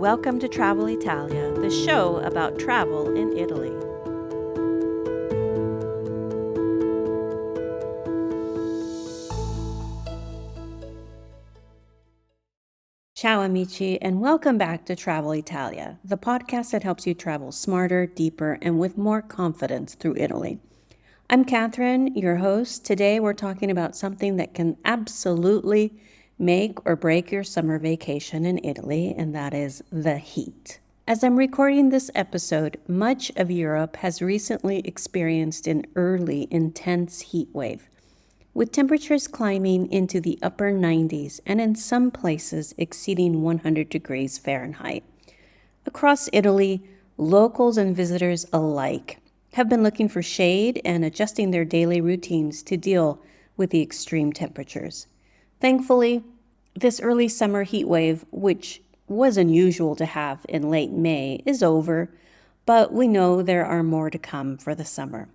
Welcome to Travel Italia, the show about travel in Italy. Ciao amici, and welcome back to Travel Italia, the podcast that helps you travel smarter, deeper, and with more confidence through Italy. I'm Catherine, your host. Today we're talking about something that can absolutely make or break your summer vacation in Italy, and that is the heat. As I'm recording this episode, much of Europe has recently experienced an early, intense heat wave, with temperatures climbing into the upper 90s and in some places exceeding 100 degrees Fahrenheit. Across Italy, locals and visitors alike have been looking for shade and adjusting their daily routines to deal with the extreme temperatures. Thankfully, this early summer heat wave, which was unusual to have in late May, is over, but we know there are more to come for the summer.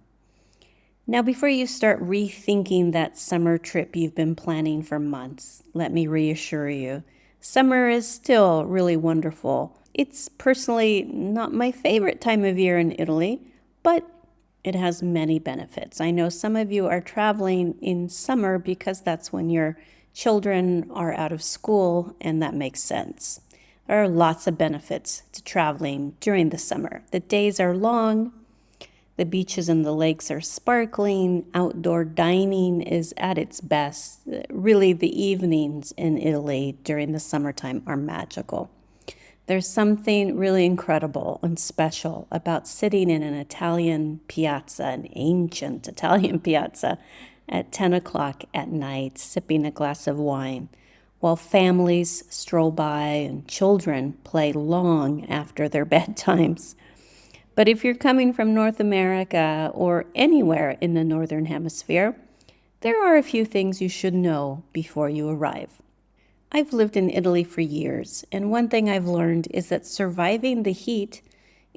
Now, before you start rethinking that summer trip you've been planning for months, let me reassure you, summer is still really wonderful. It's personally not my favorite time of year in Italy, but it has many benefits. I know some of you are traveling in summer because that's when your children are out of school, and that makes sense. There are lots of benefits to traveling during the summer. The days are long, the beaches and the lakes are sparkling, outdoor dining is at its best. Really, the evenings in Italy during the summertime are magical. There's something really incredible and special about sitting in an Italian piazza, an ancient Italian piazza, at 10 o'clock at night, sipping a glass of wine, while families stroll by and children play long after their bedtimes. But if you're coming from North America or anywhere in the Northern Hemisphere, there are a few things you should know before you arrive. I've lived in Italy for years, and one thing I've learned is that surviving the heat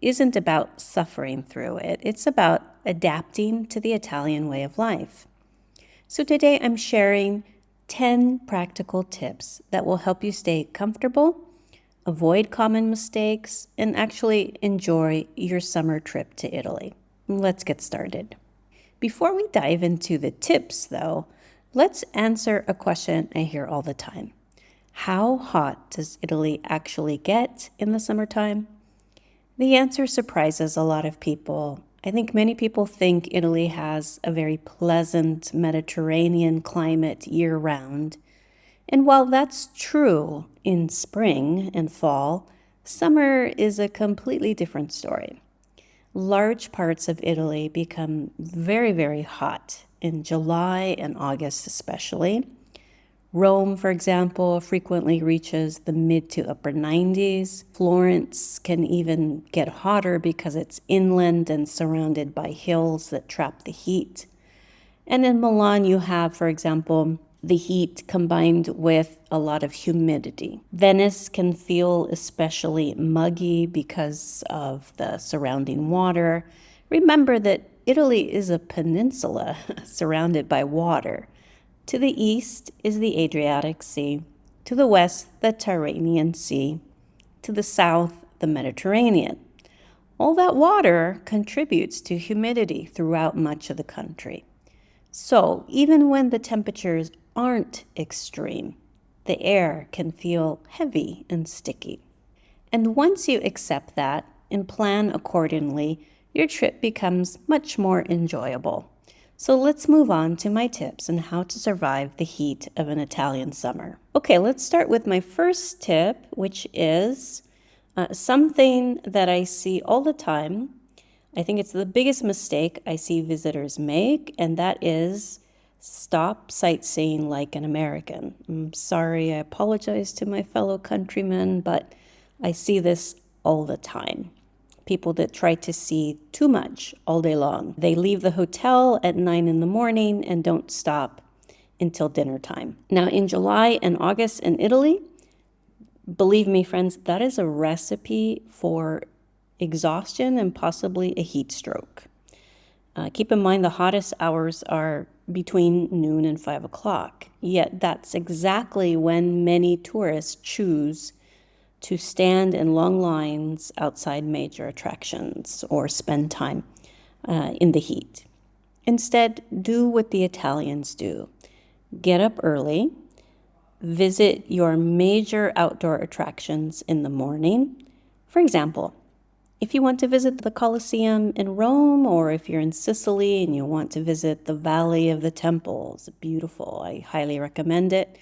isn't about suffering through it. It's about adapting to the Italian way of life. So today I'm sharing 10 practical tips that will help you stay comfortable, avoid common mistakes, and actually enjoy your summer trip to Italy. Let's get started. Before we dive into the tips, though, let's answer a question I hear all the time. How hot does Italy actually get in the summertime? The answer surprises a lot of people. I think many people think Italy has a very pleasant Mediterranean climate year-round. And while that's true in spring and fall, summer is a completely different story. Large parts of Italy become very, very hot in July and August especially. Rome, for example, frequently reaches the mid to upper 90s. Florence can even get hotter because it's inland and surrounded by hills that trap the heat. And in Milan, you have, for example, the heat combined with a lot of humidity. Venice can feel especially muggy because of the surrounding water. Remember that Italy is a peninsula surrounded by water. To the east is the Adriatic Sea, to the west, the Tyrrhenian Sea, to the south, the Mediterranean. All that water contributes to humidity throughout much of the country. So even when the temperatures aren't extreme, the air can feel heavy and sticky. And once you accept that and plan accordingly, your trip becomes much more enjoyable. So let's move on to my tips on how to survive the heat of an Italian summer. Okay, let's start with my first tip, which is something that I see all the time. I think it's the biggest mistake I see visitors make, and that is stop sightseeing like an American. I'm sorry, I apologize to my fellow countrymen, but I see this all the time. People that try to see too much all day long. They leave the hotel at 9 in the morning and don't stop until dinner time. Now, in July and August in Italy, believe me, friends, that is a recipe for exhaustion and possibly a heat stroke. Keep in mind the hottest hours are between noon and 5 o'clock. Yet that's exactly when many tourists choose to stand in long lines outside major attractions or spend time in the heat. Instead, do what the Italians do. Get up early, visit your major outdoor attractions in the morning. For example, if you want to visit the Colosseum in Rome, or if you're in Sicily and you want to visit the Valley of the Temples, beautiful, I highly recommend it.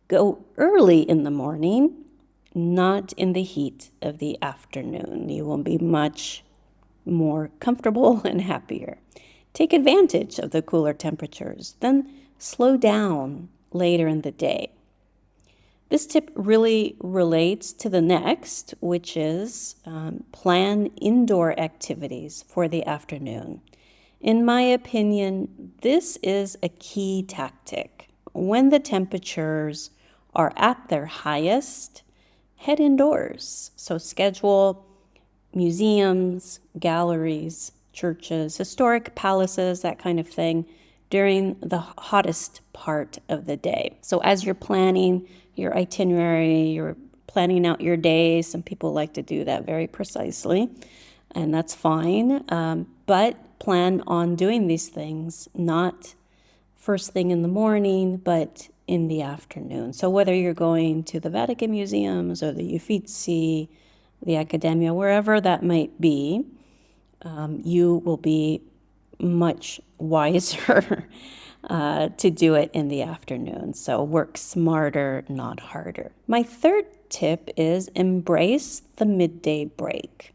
Go early in the morning, not in the heat of the afternoon. You will be much more comfortable and happier. Take advantage of the cooler temperatures, then slow down later in the day. This tip really relates to the next, which is plan indoor activities for the afternoon. In my opinion, this is a key tactic. When the temperatures are at their highest, head indoors. So schedule museums, galleries, churches, historic palaces, that kind of thing, during the hottest part of the day. So as you're planning your itinerary, you're planning out your day. Some people like to do that very precisely, and that's fine. But plan on doing these things, not first thing in the morning, but in the afternoon. So whether you're going to the Vatican museums or the Uffizi, the Accademia, wherever that might be, you will be much wiser to do it in the afternoon. So work smarter, not harder. My third tip is embrace the midday break.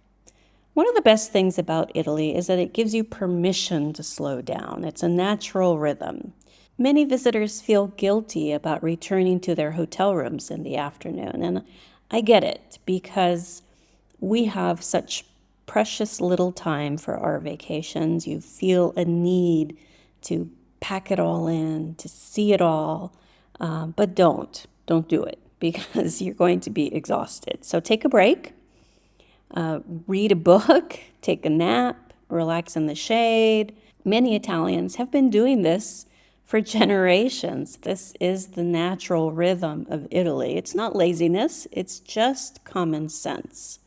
One of the best things about Italy is that it gives you permission to slow down. It's a natural rhythm. Many visitors feel guilty about returning to their hotel rooms in the afternoon, and I get it because we have such precious little time for our vacations. You feel a need to pack it all in, to see it all, but don't do it because you're going to be exhausted. So take a break, read a book, take a nap, relax in the shade. Many Italians have been doing this for generations. This is the natural rhythm of Italy. It's not laziness, it's just common sense.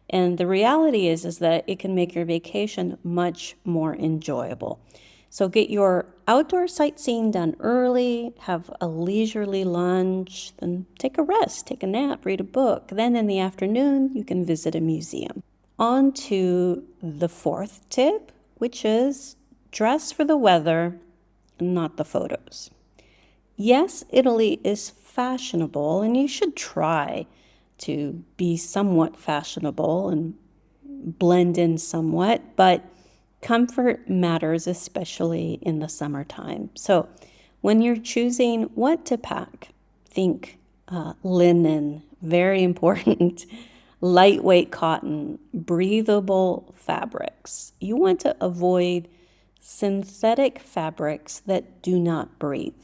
And the reality is that it can make your vacation much more enjoyable. So get your outdoor sightseeing done early, have a leisurely lunch, then take a rest, take a nap, read a book. Then in the afternoon, you can visit a museum. On to the fourth tip, which is dress for the weather, not the photos. Yes, Italy is fashionable, and you should try to be somewhat fashionable and blend in somewhat, but comfort matters, especially in the summertime. So when you're choosing what to pack, think linen, very important, lightweight cotton, breathable fabrics. You want to avoid synthetic fabrics that do not breathe.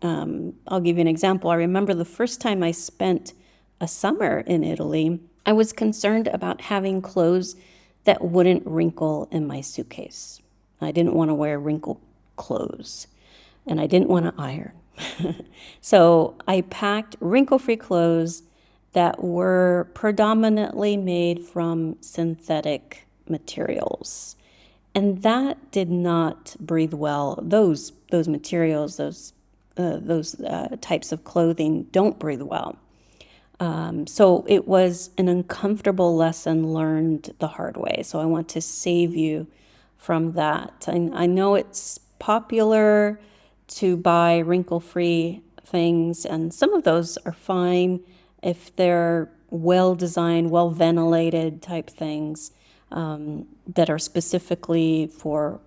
I'll give you an example. I remember the first time I spent a summer in Italy, I was concerned about having clothes that wouldn't wrinkle in my suitcase. I didn't want to wear wrinkled clothes, and I didn't want to iron. So I packed wrinkle-free clothes that were predominantly made from synthetic materials. And that did not breathe well. Those materials, those types of clothing don't breathe well. So it was an uncomfortable lesson learned the hard way. So I want to save you from that. I know it's popular to buy wrinkle-free things, and some of those are fine if they're well-designed, well-ventilated type things that are specifically for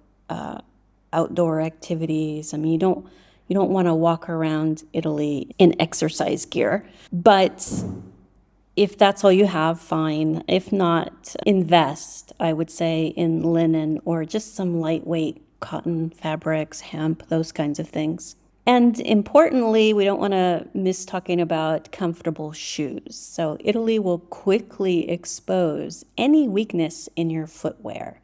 outdoor activities. I mean, you don't want to walk around Italy in exercise gear. But if that's all you have, fine. If not, invest, I would say, in linen or just some lightweight cotton fabrics, hemp, those kinds of things. And importantly, we don't want to miss talking about comfortable shoes. So Italy will quickly expose any weakness in your footwear.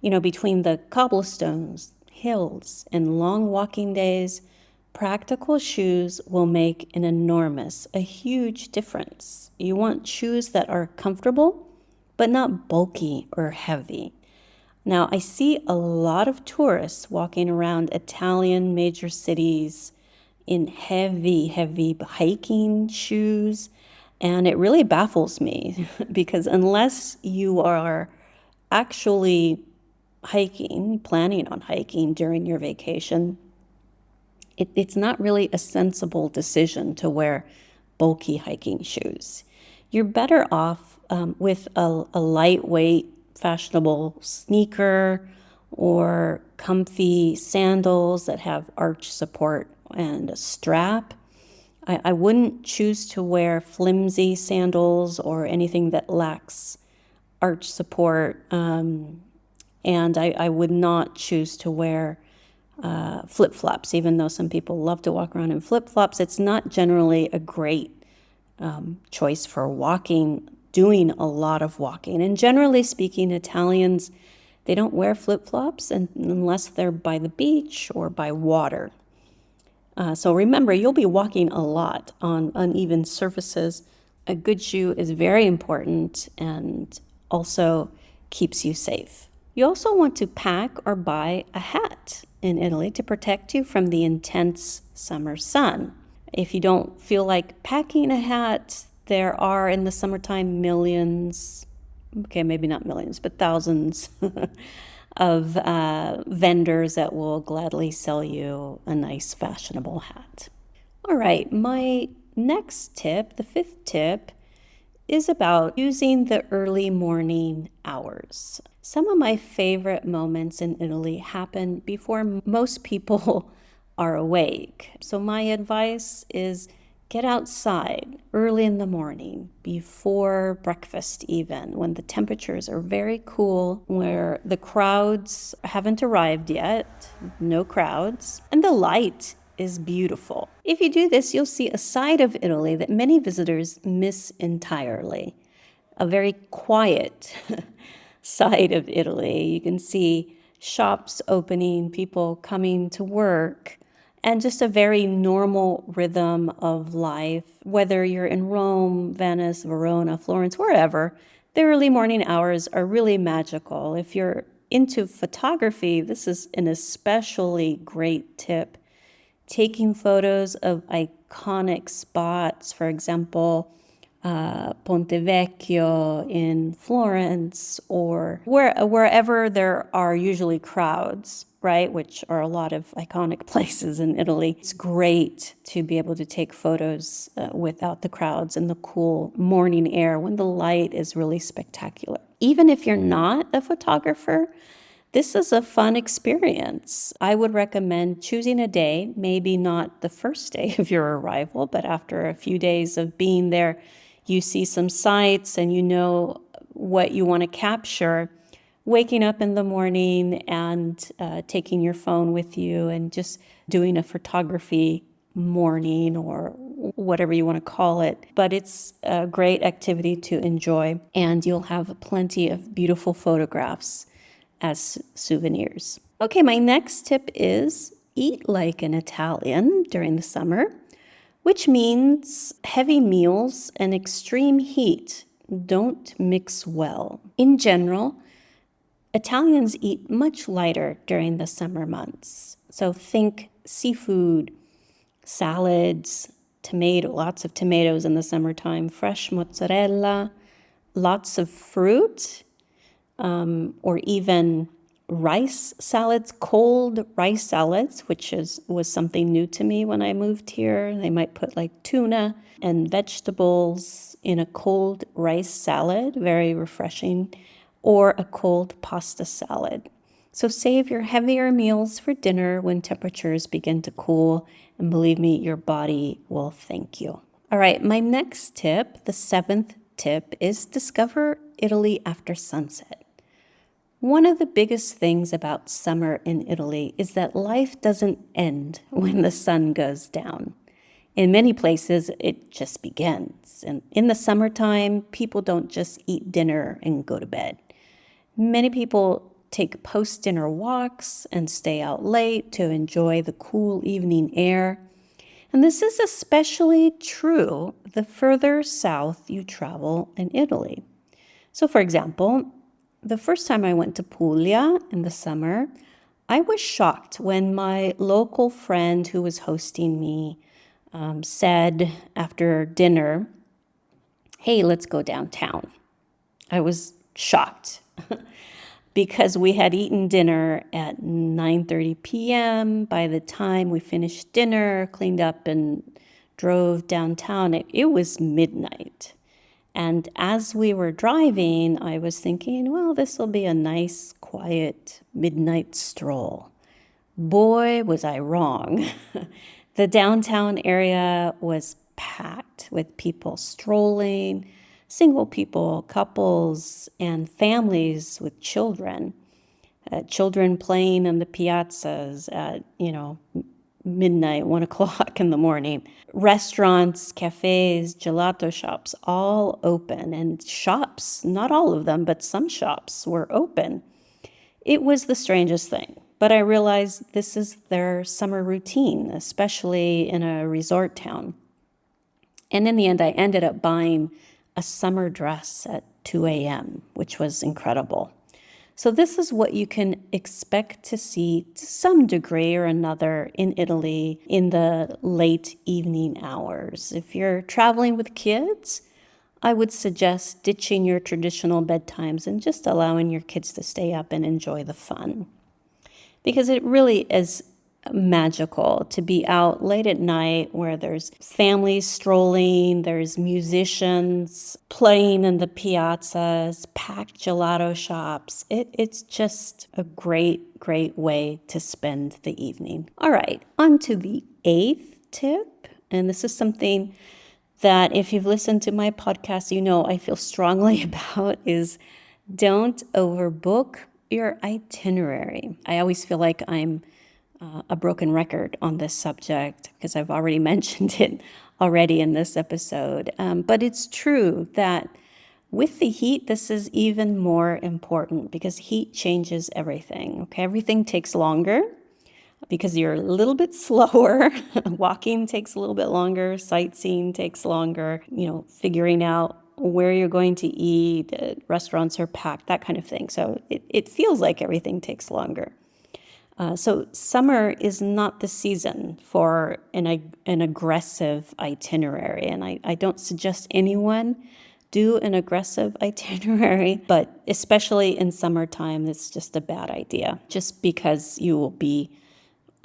Between the cobblestones, hills, and long walking days, Practical shoes will make a huge difference. You want shoes that are comfortable, but not bulky or heavy. Now, I see a lot of tourists walking around Italian major cities in heavy hiking shoes, and it really baffles me because unless you are actually planning on hiking during your vacation, it's not really a sensible decision to wear bulky hiking shoes. You're better off with a lightweight, fashionable sneaker or comfy sandals that have arch support and a strap. I wouldn't choose to wear flimsy sandals or anything that lacks arch support. And I would not choose to wear flip-flops, even though some people love to walk around in flip-flops. It's not generally a great choice for walking, doing a lot of walking. And generally speaking, Italians, they don't wear flip-flops unless they're by the beach or by water. So remember, you'll be walking a lot on uneven surfaces. A good shoe is very important and also keeps you safe. You also want to pack or buy a hat in Italy to protect you from the intense summer sun. If you don't feel like packing a hat, there are in the summertime millions, okay, maybe not millions, but thousands of vendors that will gladly sell you a nice fashionable hat. All right, my next tip, the fifth tip, is about using the early morning hours. Some of my favorite moments in Italy happen before most people are awake. So my advice is get outside early in the morning, before breakfast even, when the temperatures are very cool, where the crowds haven't arrived yet, no crowds, and the light is beautiful. If you do this, you'll see a side of Italy that many visitors miss entirely. A very quiet side of Italy. You can see shops opening, people coming to work, and just a very normal rhythm of life. Whether you're in Rome, Venice, Verona, Florence, wherever, the early morning hours are really magical. If you're into photography, this is an especially great tip. Taking photos of iconic spots, for example, Ponte Vecchio in Florence, or wherever there are usually crowds, right, which are a lot of iconic places in Italy. It's great to be able to take photos without the crowds and the cool morning air when the light is really spectacular. Even if you're not a photographer, this is a fun experience. I would recommend choosing a day, maybe not the first day of your arrival, but after a few days of being there, you see some sights and you know what you want to capture. Waking up in the morning and taking your phone with you and just doing a photography morning or whatever you want to call it. But it's a great activity to enjoy, and you'll have plenty of beautiful photographs as souvenirs. Okay, my next tip is eat like an Italian during the summer, which means heavy meals and extreme heat don't mix well. In general, Italians eat much lighter during the summer months. So think seafood, salads, lots of tomatoes in the summertime, fresh mozzarella, lots of fruit, or even rice salads, cold rice salads, which was something new to me when I moved here. They might put like tuna and vegetables in a cold rice salad, very refreshing, or a cold pasta salad. So save your heavier meals for dinner when temperatures begin to cool, and believe me, your body will thank you. All right, my next tip, the seventh tip, is discover Italy after sunset. One of the biggest things about summer in Italy is that life doesn't end when the sun goes down. In many places, it just begins. And in the summertime, people don't just eat dinner and go to bed. Many people take post-dinner walks and stay out late to enjoy the cool evening air. And this is especially true the further south you travel in Italy. So, for example, the first time I went to Puglia in the summer, I was shocked when my local friend who was hosting me said after dinner, "Hey, let's go downtown." I was shocked because we had eaten dinner at 9:30 p.m. By the time we finished dinner, cleaned up, and drove downtown, it was midnight. And as we were driving, I was thinking, well, this will be a nice, quiet midnight stroll. Boy, was I wrong. The downtown area was packed with people strolling, single people, couples, and families with children. Children playing in the piazzas at, midnight, 1 o'clock in the morning. Restaurants, cafes, gelato shops, all open. And shops, not all of them, but some shops were open. It was the strangest thing. But I realized this is their summer routine, especially in a resort town. And in the end, I ended up buying a summer dress at 2 a.m., which was incredible. So this is what you can expect to see to some degree or another in Italy in the late evening hours. If you're traveling with kids, I would suggest ditching your traditional bedtimes and just allowing your kids to stay up and enjoy the fun. Because it really is magical to be out late at night where there's families strolling, there's musicians playing in the piazzas, packed gelato shops. It's just a great, great way to spend the evening. All right, on to the 8th tip. And this is something that if you've listened to my podcast, you know I feel strongly about is don't overbook your itinerary. I always feel like I'm a broken record on this subject because I've already mentioned it already in this episode. But it's true that with the heat, this is even more important because heat changes everything. Okay, everything takes longer because you're a little bit slower. Walking takes a little bit longer. Sightseeing takes longer. Figuring out where you're going to eat, restaurants are packed, that kind of thing. So it feels like everything takes longer. So summer is not the season for an aggressive itinerary. And I don't suggest anyone do an aggressive itinerary, but especially in summertime, it's just a bad idea just because you will be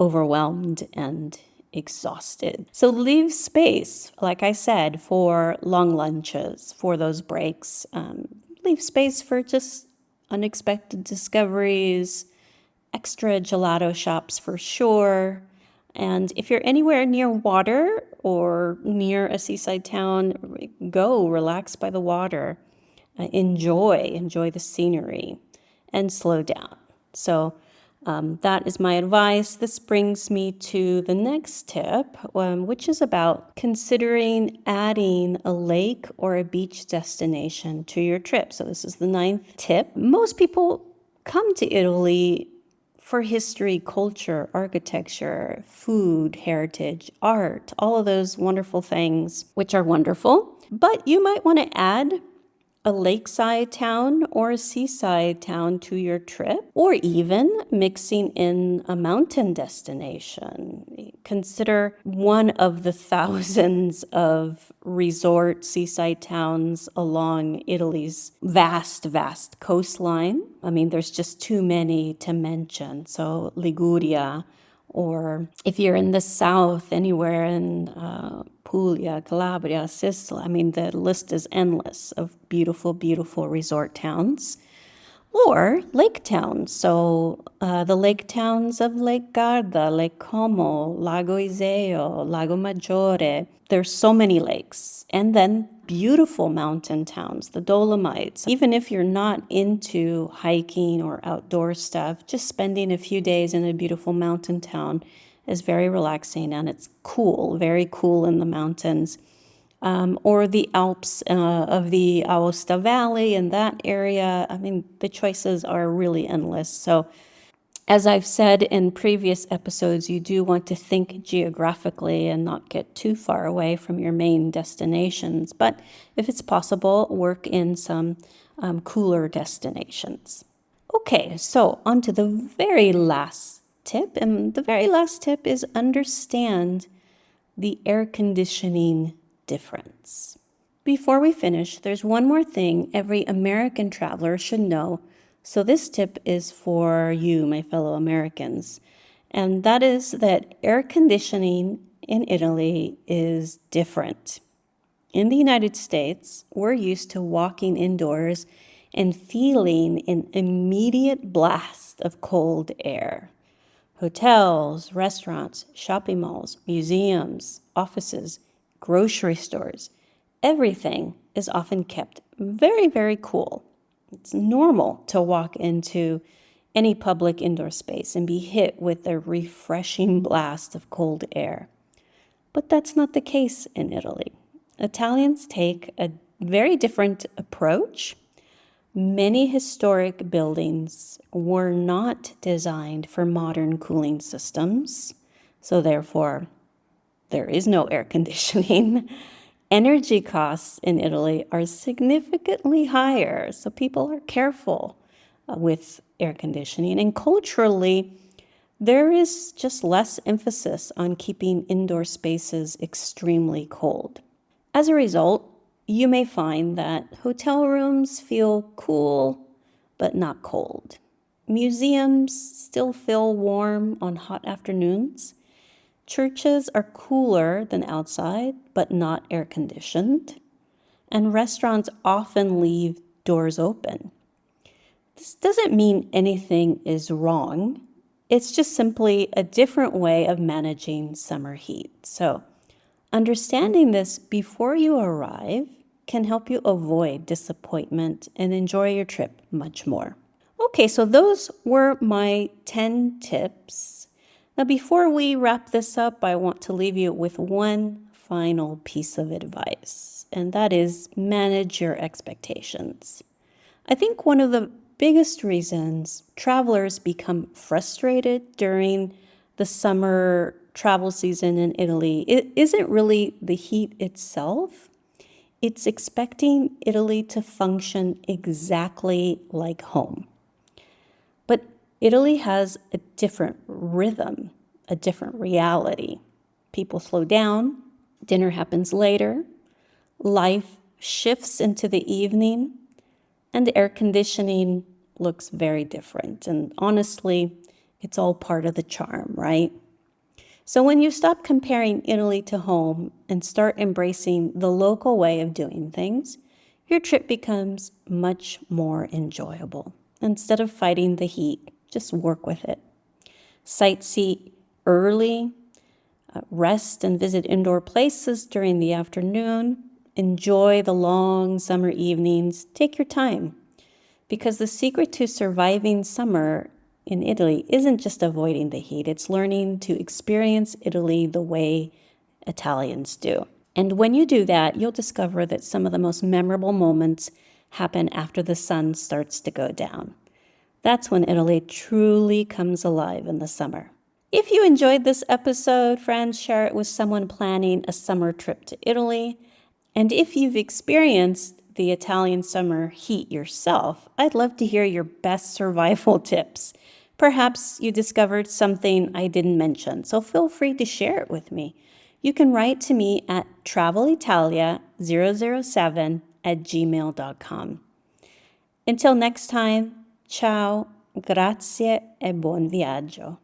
overwhelmed and exhausted. So leave space, like I said, for long lunches, for those breaks. Leave space for just unexpected discoveries, extra gelato shops for sure. And if you're anywhere near water or near a seaside town, go relax by the water. Enjoy the scenery and slow down. So that is my advice. This brings me to the next tip, which is about considering adding a lake or a beach destination to your trip. So this is the 9th tip. Most people come to Italy for history, culture, architecture, food, heritage, art, all of those wonderful things, which are wonderful. But you might want to add a lakeside town or a seaside town to your trip, or even mixing in a mountain destination. Consider one of the thousands of resort seaside towns along Italy's vast, vast coastline. I mean, there's just too many to mention. So Liguria, or if you're in the south, anywhere in Puglia, Calabria, Sicily, I mean, the list is endless of beautiful, beautiful resort towns. Or lake towns. So the lake towns of Lake Garda, Lake Como, Lago Iseo, Lago Maggiore. There's so many lakes. And then beautiful mountain towns, the Dolomites. Even if you're not into hiking or outdoor stuff, just spending a few days in a beautiful mountain town is very relaxing, and it's cool, very cool in the mountains. or the Alps of the Aosta Valley and that area. I mean, the choices are really endless. So as I've said in previous episodes, you do want to think geographically and not get too far away from your main destinations. But if it's possible, work in some cooler destinations. Okay, so on to the very last tip. And the very last tip is understand the air conditioning difference. Before we finish, there's one more thing every American traveler should know. So this tip is for you, my fellow Americans. And that is that air conditioning in Italy is different. In the United States, we're used to walking indoors and feeling an immediate blast of cold air. Hotels, restaurants, shopping malls, museums, offices, grocery stores, everything is often kept very, very cool. It's normal to walk into any public indoor space and be hit with a refreshing blast of cold air. But that's not the case in Italy. Italians take a very different approach. Many historic buildings were not designed for modern cooling systems, so therefore there is no air conditioning. Energy costs in Italy are significantly higher, so people are careful with air conditioning. And culturally, there is just less emphasis on keeping indoor spaces extremely cold. As a result, you may find that hotel rooms feel cool but not cold. Museums still feel warm on hot afternoons. Churches are cooler than outside but not air conditioned. And restaurants often leave doors open. This doesn't mean anything is wrong. It's just simply a different way of managing summer heat. So, understanding this before you arrive can help you avoid disappointment and enjoy your trip much more. Okay, so those were my 10 tips. Now, before we wrap this up, I want to leave you with one final piece of advice, and that is manage your expectations. I think one of the biggest reasons travelers become frustrated during the summer travel season in Italy, it isn't really the heat itself. It's expecting Italy to function exactly like home. But Italy has a different rhythm, a different reality. People slow down, dinner happens later, life shifts into the evening, and the air conditioning looks very different. And honestly, it's all part of the charm, right? So when you stop comparing Italy to home and start embracing the local way of doing things, your trip becomes much more enjoyable. Instead of fighting the heat, just work with it. Sightsee early, rest and visit indoor places during the afternoon. Enjoy the long summer evenings. Take your time. Because the secret to surviving summer in Italy isn't just avoiding the heat, it's learning to experience Italy the way Italians do. And when you do that, you'll discover that some of the most memorable moments happen after the sun starts to go down. That's when Italy truly comes alive in the summer. If you enjoyed this episode, friends, share it with someone planning a summer trip to Italy. And if you've experienced the Italian summer heat yourself, I'd love to hear your best survival tips. Perhaps you discovered something I didn't mention, so feel free to share it with me. You can write to me at travelitalia007@gmail.com. Until next time, ciao, grazie e buon viaggio.